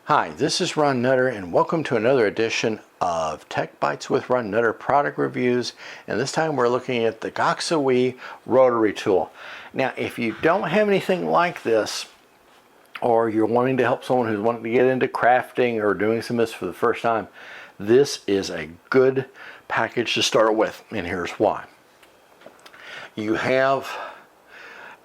Hi, this is Ron Nutter and welcome to another edition of Tech Bites with Ron Nutter product reviews, and this time we're looking at the Goxawee Rotary Tool. Now if you don't have anything like this, or you're wanting to help someone who's wanting to get into crafting or doing some of this for the first time, this is a good package to start with, and here's why. You have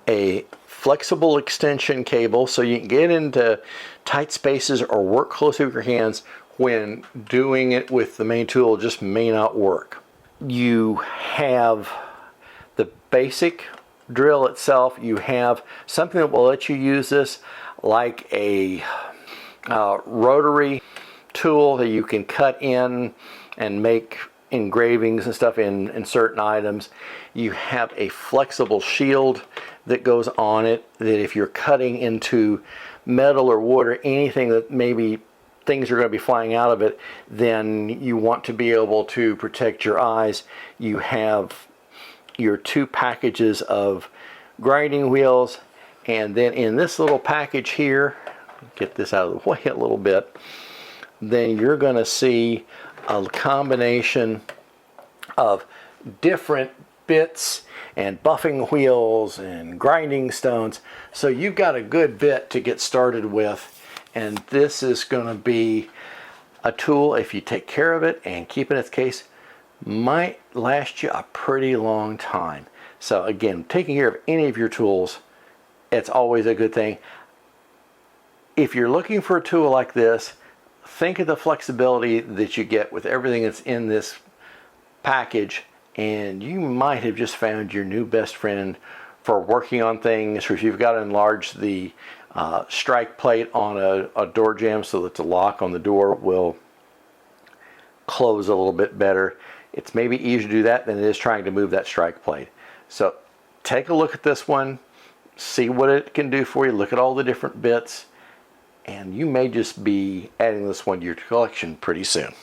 a flexible extension cable so you can get into tight spaces or work closely with your hands when doing it with the main tool just may not work. You have the basic drill itself. You have something that will let you use this like a rotary tool that you can cut in and make engravings and stuff in certain items. You have a flexible shield that goes on it, that if you're cutting into metal or wood or anything that maybe things are going to be flying out of it, then you want to be able to protect your eyes. You have your two packages of grinding wheels, and then in this little package here, get this out of the way a little bit, then you're going to see a combination of different bits and buffing wheels and grinding stones. So you've got a good bit to get started with, and this is going to be a tool, if you take care of it and keep it in its case, might last you a pretty long time. So again, taking care of any of your tools, it's always a good thing. If you're looking for a tool like this, think of the flexibility that you get with everything that's in this package, and you might have just found your new best friend for working on things, or if you've got to enlarge the strike plate on a door jamb so that the lock on the door will close a little bit better. It's maybe easier to do that than it is trying to move that strike plate. So take a look at this one, see what it can do for you, look at all the different bits, and you may just be adding this one to your collection pretty soon.